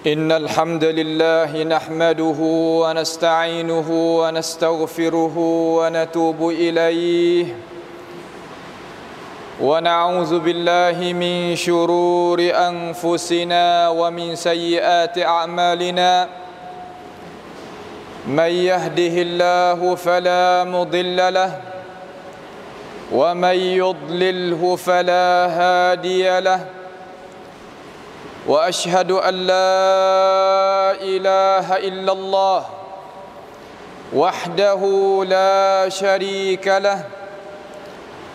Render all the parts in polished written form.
إن الحمد لله نحمده ونستعينه ونستغفره ونتوب إليه ونعوذ بالله من شرور أنفسنا ومن سيئات أعمالنا من يهده الله فلا مضل له ومن يضلله فلا هادي له وأشهد أن لا إله إلا الله وحده لا شريك له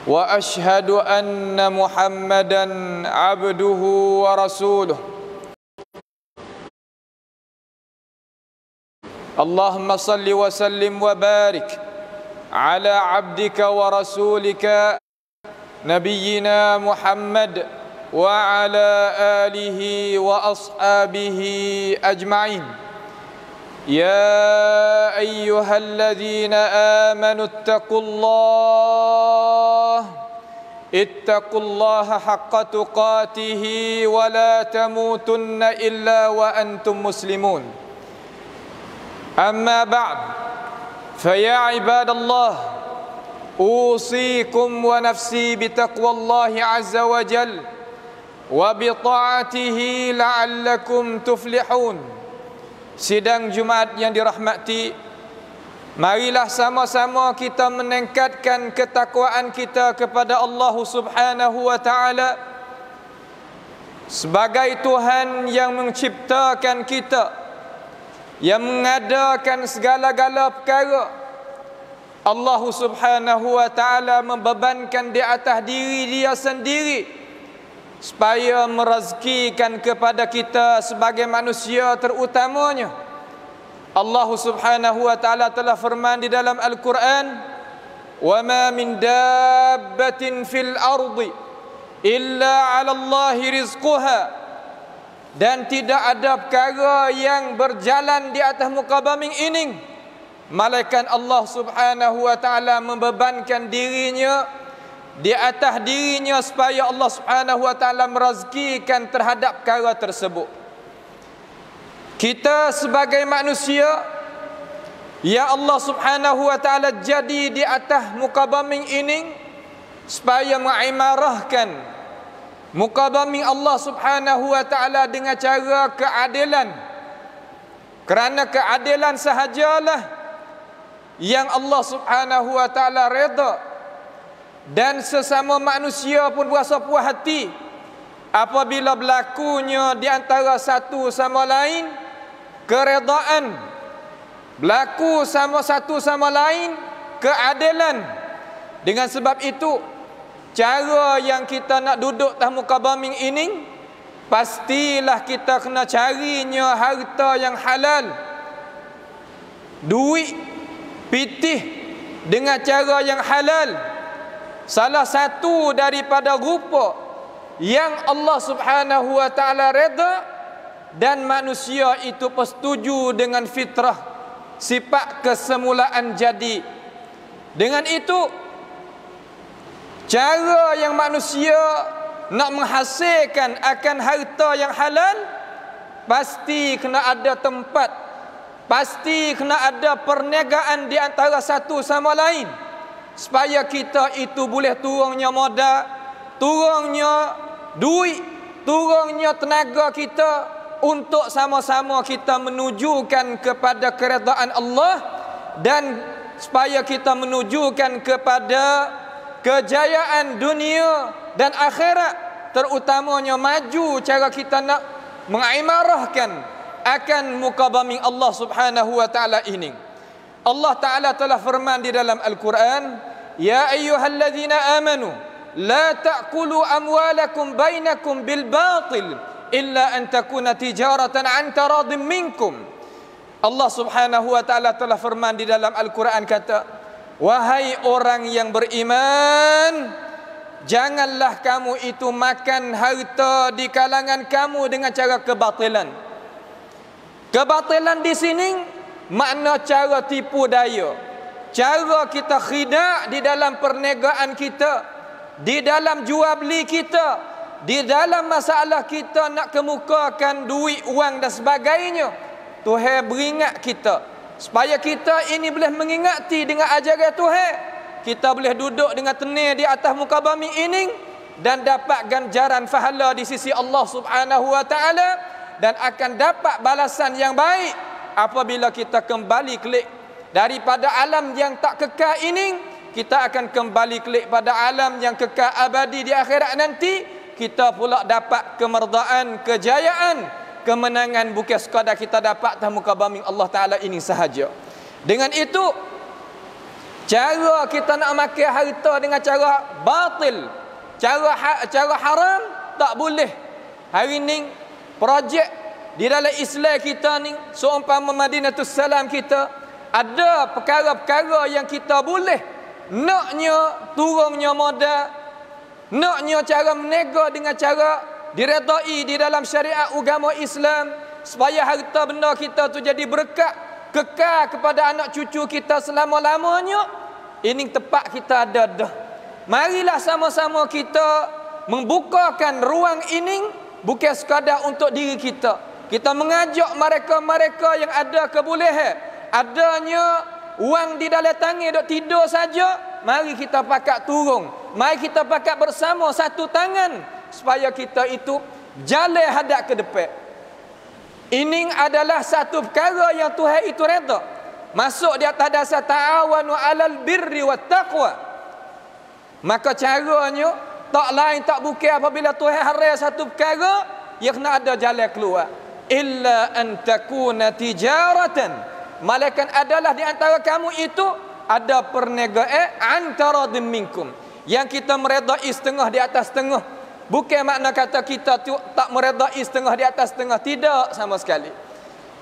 وأشهد أن محمدًا عبده ورسوله اللهم صل وسلم وبارك على عبدك ورسولك نبينا محمد وعلى آله وأصحابه أجمعين يا أيها الذين آمنوا اتقوا الله حق تقاته ولا تموتن إلا وأنتم مسلمون أما بعد فيا عباد الله أوصيكم ونفسي بتقوى الله عز وجل وبطاعته لعلكم تفلحون. Sidang Jumaat yang dirahmati, marilah sama-sama kita meningkatkan ketakwaan kita kepada Allah Subhanahu wa taala sebagai Tuhan yang menciptakan kita, yang mengadakan segala-gala perkara. Allah Subhanahu wa taala membebankan di atas diri Dia sendiri supaya merezekikan kepada kita sebagai manusia terutamanya. Allah Subhanahu wa taala telah firman di dalam Al-Quran, "Wa ma min dabbatin fil ardi illa 'ala Allahi rizquha." Dan tidak ada perkara yang berjalan di atas muka bumi ini malaikat Allah Subhanahu wa taala membebankan dirinya di atas dirinya supaya Allah Subhanahu wa taala merezekikan terhadap perkara tersebut. Kita sebagai manusia ya Allah Subhanahu wa taala jadi di atas muka bumi ini supaya mengimarahkan muka bumi Allah Subhanahu wa taala dengan cara keadilan. Kerana keadilan sahajalah yang Allah Subhanahu wa taala redha, dan sesama manusia pun berasa puas hati apabila berlakunya di antara satu sama lain keredaan, berlaku sama satu sama lain keadilan. Dengan sebab itu, cara yang kita nak duduk atas muka bumi ini, pastilah kita kena carinya harta yang halal, duit pitih dengan cara yang halal. Salah satu daripada rupa yang Allah Subhanahu wa taala redha dan manusia itu bersetuju dengan fitrah, sifat kesemulaan jadi. Dengan itu, cara yang manusia nak menghasilkan akan harta yang halal, pasti kena ada tempat, pasti kena ada perniagaan di antara satu sama lain, supaya kita itu boleh turunnya modal, turunnya duit, turunnya tenaga kita untuk sama-sama kita menujukan kepada keredaan Allah, dan supaya kita menujukan kepada kejayaan dunia dan akhirat, terutamanya maju cara kita nak mengimarahkan akan muka bumi Allah Subhanahu wa taala ini. Allah Ta'ala telah firman di dalam Al-Quran, "Ya ayyuhalladzina amanu la ta'kulu amwalakum bainakum bil batil illa an takuna tijaratan an taradin minkum." Allah Subhanahu wa taala telah firman di dalam Al-Quran, kata, "Wahai orang yang beriman, janganlah kamu itu makan harta di kalangan kamu dengan cara kebatilan." Kebatilan di sini makna cara tipu daya, cara kita khidak di dalam perniagaan kita, di dalam jual beli kita, di dalam masalah kita nak kemukakan duit, wang dan sebagainya, Tuhan beringat kita supaya kita ini boleh mengingati dengan ajaran Tuhan. Kita boleh duduk dengan tenang di atas muka bumi ini dan dapat ganjaran pahala di sisi Allah Subhanahu wa taala, dan akan dapat balasan yang baik apabila kita kembali kelik daripada alam yang tak kekal ini. Kita akan kembali kelik pada alam yang kekal abadi di akhirat nanti. Kita pula dapat kemerdaan, kejayaan, kemenangan, bukan sekadar kita dapat atas muka bumi Allah Ta'ala ini sahaja. Dengan itu, cara kita nak makan harta dengan cara batil, cara haram, tak boleh. Hari ni projek di dalam Islam kita ni, seumpama Madinatus Salam kita, ada perkara-perkara yang kita boleh naknya turunnya modal, naknya cara menega dengan cara diredai di dalam syariat agama Islam, supaya harta benda kita tu jadi berkat kekal kepada anak cucu kita selama-lamanya. Ini tempat kita ada dah. Marilah sama-sama kita membukakan ruang ini, bukan sekadar untuk diri kita. Kita mengajak mereka-mereka yang ada kebolehan, adanya wang di dalam tangan dok tidur saja, mari kita pakat turun, mari kita pakat bersama satu tangan supaya kita itu jalan hadap ke depan. Ini adalah satu perkara yang Tuhan itu redha. Masuk di atas dasar ta'awanu 'alal birri wat taqwa. Maka caranya tak lain tak bukan apabila Tuhan haram satu perkara, ia kena ada jalan keluar. Illa an takuna tijaratan, malaikat adalah di antara kamu itu ada perniagaan antara minkum, yang kita meredai setengah di atas setengah. Bukan makna kata kita tu tak meredai setengah di atas setengah, tidak sama sekali.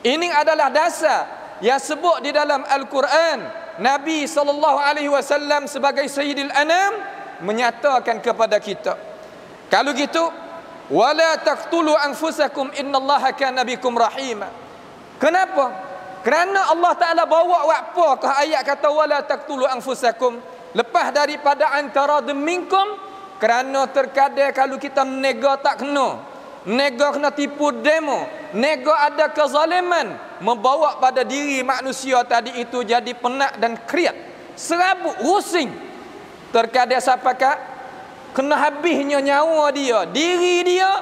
Ini adalah dasar yang sebut di dalam Al-Quran. Nabi SAW sebagai Sayyidil Anam menyatakan kepada kita, kalau gitu, wala taqtulu anfusakum innallaha kana bikum rahima. Kenapa? Kerana Allah Ta'ala bawa apakah ayat kata wala taqtulu anfusakum lepas daripada antara minkum? Kerana terkadang kalau kita menega tak kena, nega kena tipu demo, nega ada kezaliman, membawa pada diri manusia tadi itu jadi penat dan kriat, serabut, rusing. Terkadang siapakah kena habisnya nyawa dia, diri dia,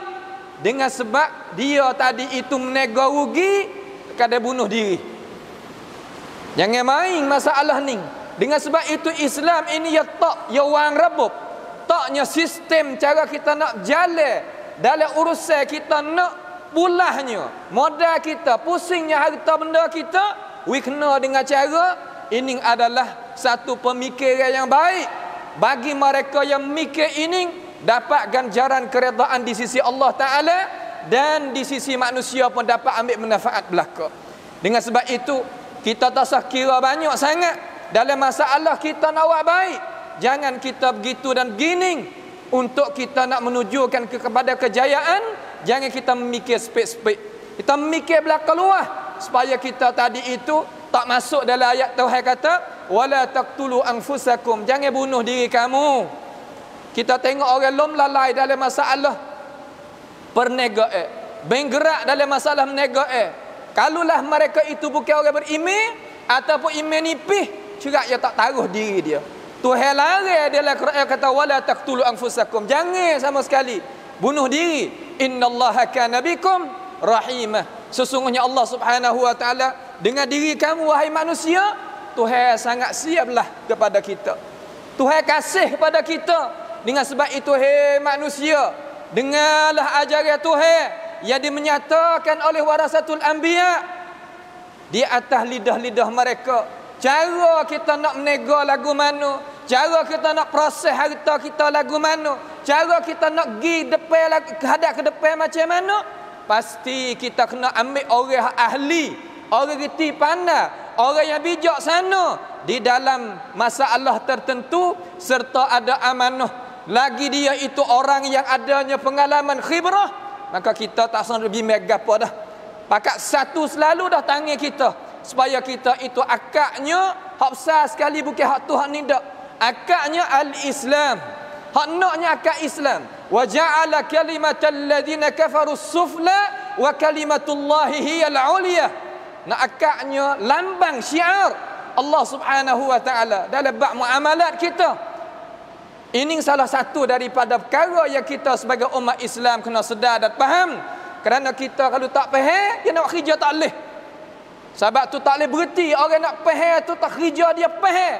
dengan sebab dia tadi itu menega rugi, terkadang bunuh diri. Jangan main masalah ni. Dengan sebab itu Islam ini ya tak, ya wang rebub. Taknya sistem cara kita nak jalan dalam urusan kita nak pulahnya modal kita, pusingnya harta benda kita, we kena dengan cara ini adalah satu pemikiran yang baik bagi mereka yang mikir ini, dapat ganjaran keredaan di sisi Allah Ta'ala, dan di sisi manusia pun dapat ambil manfaat belaka. Dengan sebab itu kita tak usah kira banyak sangat dalam masalah kita nak buat baik. Jangan kita begitu dan begini. Untuk kita nak menunjukkan kepada kejayaan, jangan kita memikir spek-spek, kita memikir belakang luah, supaya kita tadi itu tak masuk dalam ayat Tuhan kata wala taqtulu anfusakum, jangan bunuh diri kamu. Kita tengok orang lom lalai dalam masalah perniagaan, bergerak dalam masalah perniagaan. Kalulah mereka itu bukan orang beriman ataupun iman nipih, cerak dia tak taruh diri dia. Tuhan larang dalam Quran kata wala taqtulu anfusakum, jangan sama sekali bunuh diri. Innallaha kana bikum rahimah, sesungguhnya Allah Subhanahu wa taala dengan diri kamu wahai manusia, Tuhan sangat siaplah kepada kita. Tuhan kasih kepada kita. Dengan sebab itu hei manusia, dengarlah ajaran Tuhan yang dimenyatakan oleh warasatul anbiya di atas lidah-lidah mereka. Cara kita nak menega lagu mana, cara kita nak proses harta kita lagu mana, cara kita nak pergi depan, hadap ke depan macam mana, pasti kita kena ambil orang ahli, orang reti pandai, orang yang bijak sana di dalam masalah tertentu, serta ada amanah. Lagi dia itu orang yang adanya pengalaman khibrah, maka kita tak usah lebih mega apa dah. Pakat satu selalu dah tangan kita, supaya kita itu akaknya hak besar sekali, bukan hak Tuhan ni dak. Akaknya al-Islam. Hak naknya akal Islam. Wa ja'ala kalimatal ladzina kafaru sufla wa kalimatullahi hiyal ulya. Nak akaknya lambang syiar Allah Subhanahu wa taala dalam bab muamalat kita. Ini salah satu daripada perkara yang kita sebagai umat Islam kena sedar dan faham. Kerana kita kalau tak faham, dia nak kerja tak boleh. Sebab tu tak boleh berhenti. Orang nak faham tu tak kerja dia faham.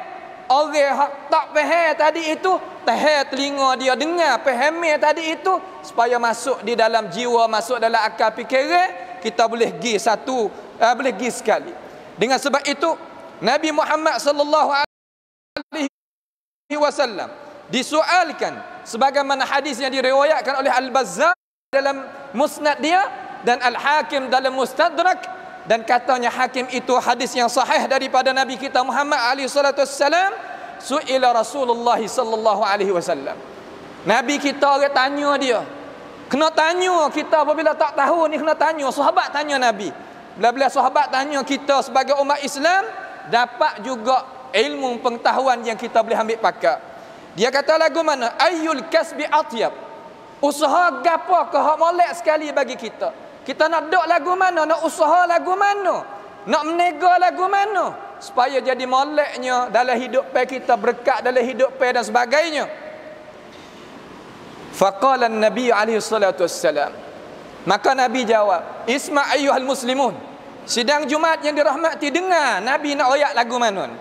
Orang tak faham tadi itu, tahan telinga dia dengar faham tadi itu supaya masuk di dalam jiwa, masuk dalam akal fikiran, kita boleh pergi satu, boleh pergi sekali. Dengan sebab itu Nabi Muhammad sallallahu alaihi wasallam disoalkan sebagaimana hadis yang diriwayatkan oleh Al-Bazzar dalam musnad dia dan Al-Hakim dalam Mustadrak, dan katanya Hakim itu hadis yang sahih daripada Nabi kita Muhammad alaihi salatu wassalam. Su'ila Rasulullah sallallahu alaihi wasallam. Nabi kita orang tanya dia. Kena tanya kita apabila tak tahu ni, kena tanya. Sahabat tanya Nabi. Bila-bila sahabat tanya kita sebagai umat Islam, dapat juga ilmu pengetahuan yang kita boleh ambil pakai. Dia kata lagu mana? Ayyul kasbi atyab. Usaha gapo ke hak molek sekali bagi kita? Kita nak dok lagu mana? Nak usaha lagu mana? Nak menega lagu mana? Supaya jadi moleknya dalam hidup kita, berkat dalam hidup dan sebagainya. Faqala an-nabi alaihi salatu wassalam. Maka Nabi jawab, Isma' ayyuhal muslimun. Sidang Jumaat yang dirahmati, dengar Nabi nak ayat lagu mana.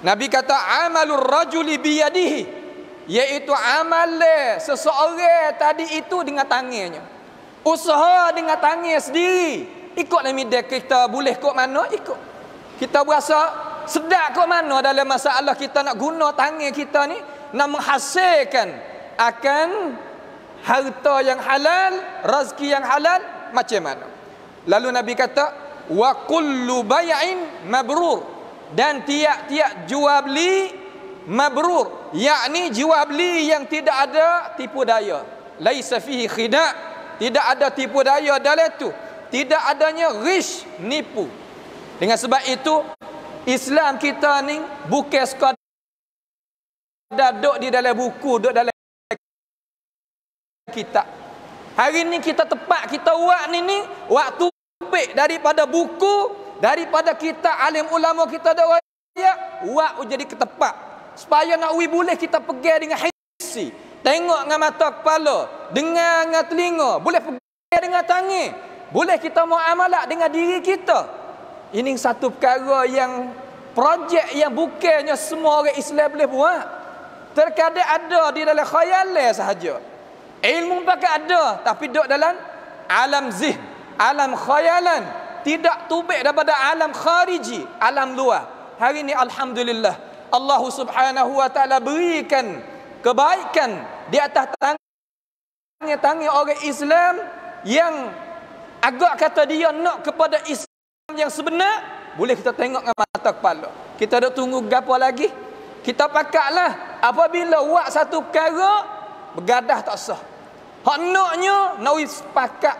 Nabi kata amalur rajuli biyadihi, iaitu amal seseorang tadi itu dengan tangannya. Usaha dengan tangan sendiri. Ikutlah media kita boleh kok mana ikut. Kita berasa sedap kok mana dalam masalah kita nak guna tangan kita ni nak menghasilkan akan harta yang halal, rezeki yang halal macam mana. Lalu Nabi kata wa kullu bai'in mabrur, dan tiap-tiap jual beli mabrur, yakni jual beli yang tidak ada tipu daya. Laisa fihi khida', tidak ada tipu daya dalam itu. Tidak adanya ghish, nipu. Dengan sebab itu Islam kita ni bukan sekadar duduk di dalam buku, duduk dalam kitab. Hari ni kita tepat, kita buat ni waktu topik daripada buku, daripada kitab alim ulama kita dah ayat, buat jadi ketepat. Supaya nak boleh kita pegang dengan hissi. Tengok dengan mata kepala, dengar dengan telinga, boleh pegang dengan tangan, boleh kita muamalah dengan diri kita. Ini satu perkara yang projek yang bukannya semua orang Islam boleh buat. Terkadang ada di dalam khayalan sahaja. Ilmu pakai ada, tapi duduk dalam alam zihn, alam khayalan, tidak tubik daripada alam khariji, alam luar. Hari ini alhamdulillah Allah Subhanahu wa taala berikan kebaikan di atas tangan orang Islam yang agak kata dia nak kepada Islam yang sebenar, boleh kita tengok dengan mata kepala. Kita dok tunggu gapo lagi? Kita pakaklah apabila buat satu perkara bergadah tak sah. Hak naknya nak sepakat,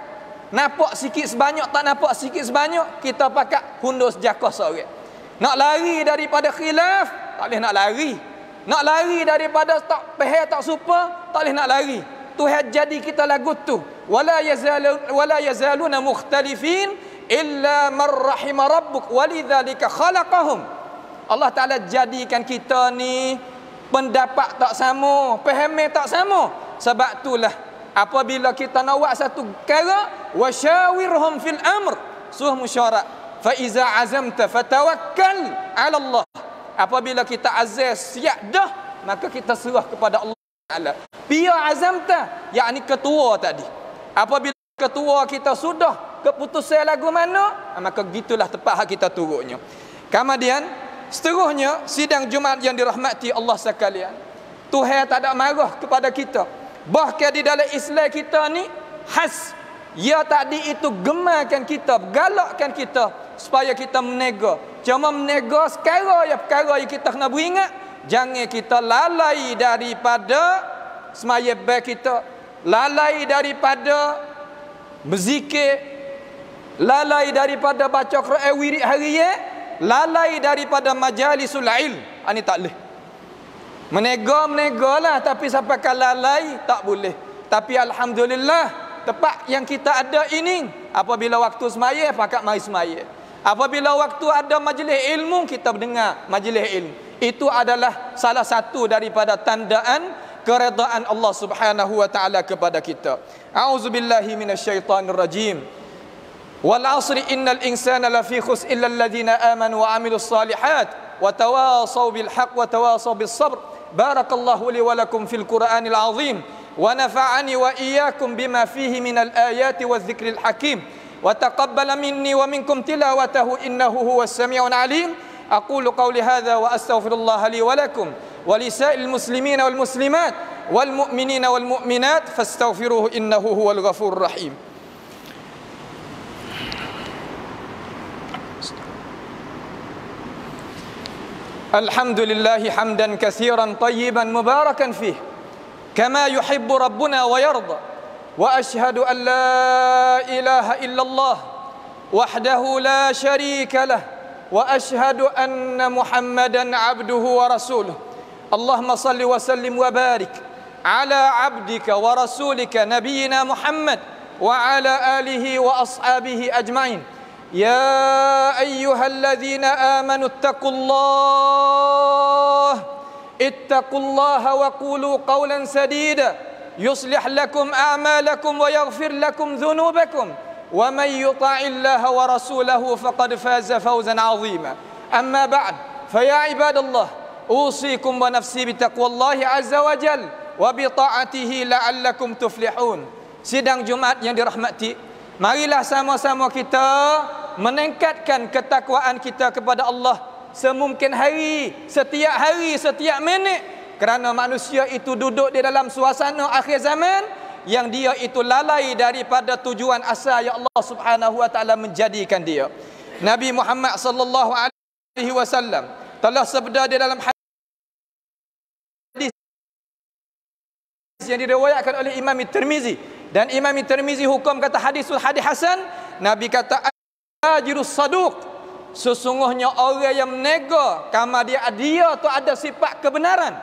nampak sikit sebanyak, tak nampak sikit sebanyak, kita pakak hundur sejakah seorang. Nak lari daripada khilaf, tak boleh nak lari. Nak lari daripada tak faham, tak supa, tak boleh nak lari. Tuhan jadi kita lagu tu. Wala yazaluna mukhtalifin illa man rahima rabbuk walidzalika khalaqahum. Allah Taala jadikan kita ni pendapat tak sama, faham tak sama. Sebab itulah apabila kita nak buat satu perkara, wasyawirhum fil amr, suruh musyawarah. Fa iza azamta fatawakkal 'ala Allah. Apabila kita azam siap dah, maka kita serah kepada Allah Taala. Biar azamta, yakni ketua tadi. Apabila ketua kita sudah keputusan lagu mana, maka gitulah tepat hak kita turutnya. Kemudian seterusnya sidang Jumaat yang dirahmati Allah sekalian, Tuhan tak ada marah kepada kita. Bahkan di dalam Islam kita ni khas, ya tadi itu gemakan kita, galakkan kita supaya kita menega. Cuma menega sekarang ya perkara yang kita kena beringat, jangan kita lalai daripada semaya baik kita, lalai daripada berzikir, lalai daripada baca Quran wirid harian, lalai daripada majalisul ilm. Ini tak boleh. Menega lah, tapi sampai lalai tak boleh. Tapi alhamdulillah, tempat yang kita ada ini, apabila waktu semaya pakat mari semaya. Apabila waktu ada majlis ilmu, kita mendengar majlis ilmu. Itu adalah salah satu daripada tandaan keredaan Allah Subhanahu wa taala kepada kita. A'udzubillahi minasyaitonir rajim. Wal 'asri innal insana lafi khusr illa alladhina amanu wa 'amilus shalihat wa tawasaw bil haqq wa tawasaw bis sabr. Barakallahu li wa lakum fil Qur'anil 'azim wa nafa'ani wa iyyakum bima fihi minal ayati wadh-dhikril hakim wa taqabbala minni wa minkum tilawatahu innahu huwas sami'un 'alim. أقول قولي هذا وأستغفر الله لي ولكم ولسائر المسلمين والمسلمات والمؤمنين والمؤمنات فاستغفروه إنه هو الغفور الرحيم. الحمد لله حمدا كثيرا طيبا مباركا فيه كما يحب ربنا ويرضى وأشهد أن لا إله إلا الله وحده لا شريك له وأشهد أن محمدا عبده ورسوله. اللهم صل وسلم وبارك على عبدك ورسولك نبينا محمد وعلى آله وأصحابه أجمعين. يا أيها الذين آمنوا اتقوا الله وقولوا قولا سديدا يصلح لكم أعمالكم ويغفر لكم ذنوبكم ومن يطع الله ورسوله فقد فاز فوزا عظيما. أما بعد فيا عباد الله أوصيكم ونفسي بتقوى الله عز وجل وبطاعته لعلكم تفلحون. Sidang Jumaat yang dirahmati, marilah sama-sama kita meningkatkan ketakwaan kita kepada Allah semungkin hari, setiap minit, kerana manusia itu duduk di dalam suasana akhir zaman yang dia itu lalai daripada tujuan asal yang Allah Subhanahu wa taala menjadikan dia. Nabi Muhammad sallallahu alaihi wasallam telah sabda di dalam hadis yang diriwayatkan oleh Imam Tirmizi, dan Imam Tirmizi hukum kata hadis hasan. Nabi kata ajrus saduq, sesungguhnya orang yang menega kama dia tu ada sifat kebenaran.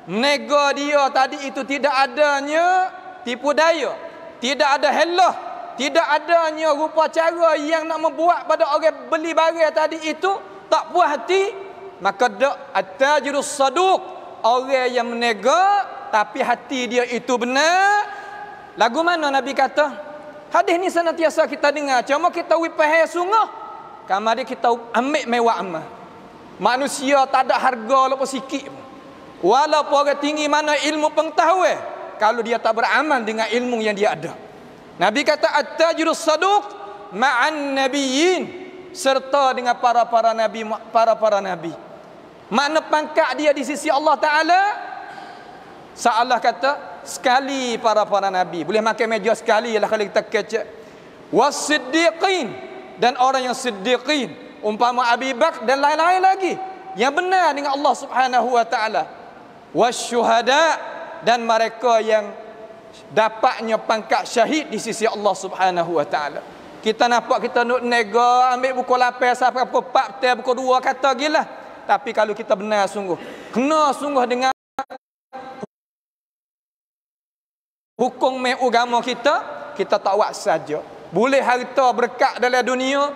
Menega dia tadi itu tidak adanya tipu daya, tidak ada helah, tidak adanya rupa cara yang nak membuat pada orang beli barang tadi itu tak puas hati. Maka at-tajirus saduq, orang yang menega tapi hati dia itu benar. Lagu mana Nabi kata? Hadis ni senantiasa kita dengar, cuma kita wipahai sungguh. Kamari kita ambil mewah amah. Manusia tak ada harga lepas sikit. Walaupun orang tinggi mana ilmu pengetahuan, kalau dia tak beramal dengan ilmu yang dia ada. Nabi kata at-tajirus saduq ma'an nabiyyin, serta dengan para nabi. Makna pangkat dia di sisi Allah Taala, seolah kata sekali para nabi. Boleh makan meja sekali lah kalau kita kecek. Was-siddiqin, dan orang yang siddiqin, umpama Abi Bakar dan lain-lain lagi yang benar dengan Allah Subhanahu wa taala. Wasyuhada, dan mereka yang dapatnya pangkat syahid di sisi Allah Subhanahu wa taala. Kita nampak kita nak nega ambil pukul 8 sampai pukul 4 petang pukul 2 kata gila. Tapi kalau kita benar sungguh, kena sungguh dengan hukum agama kita tak buat saja. Boleh harta berkat dalam dunia,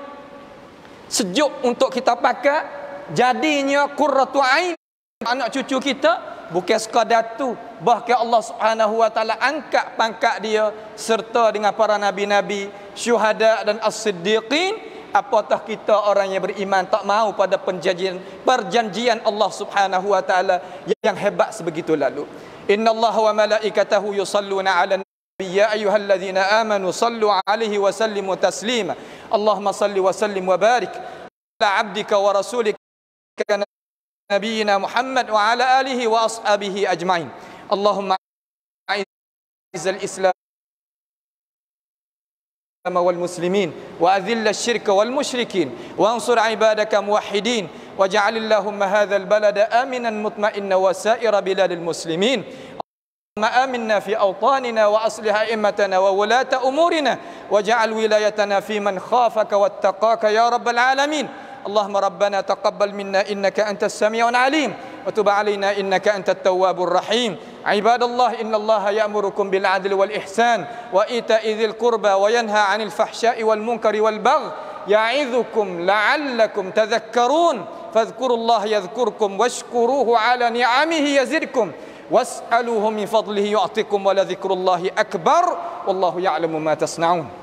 sejuk untuk kita pakai, jadinya qurratu ain anak cucu kita. Bukan sekadar tu, bahkan Allah Subhanahu wa taala angkat pangkat dia serta dengan para nabi-nabi, syuhada dan as-siddiqin. Apatah kita orang yang beriman tak mau pada perjanjian Allah Subhanahu wa taala yang hebat sebegitu lalu. Innallaha wa malaikatahu yusalluna 'alan nabi ya ayyuhalladzina amanu sallu 'alaihi wa sallimu taslima. Allahumma salli wa sallim wa barik ala 'abdika wa rasulika نبينا محمد وعلى آله وأصحابه أجمعين. اللهم أعز الإسلام والمسلمين وأذل الشرك والمشركين وانصر عبادك موحدين واجعل اللهم هذا البلد آمنا مطمئنا وسائر بلاد المسلمين. اللهم آمنا في أوطاننا وأصلح أئمتنا وولاة أمورنا واجعل ولايتنا في من خافك واتقاك يا رب العالمين. اللهم ربنا تقبل منا إنك أنت السميع العليم wa tub 'alaina innaka antat tawwabur rahim. Ibadallah, innallaha ya'murukum bil 'adli wal ihsan wa ita'i dzil qurba wa yanha 'anil fahsya'i wal munkari wal baghi ya'idzukum la'allakum tadhakkarun. Fadhkurullaha yadhkurkum washkuruhu 'ala ni'amihi yazidkum was'aluhu min fadlihi yu'tikum wa la dzikrullahi akbar wallahu ya'lamu ma tasna'un.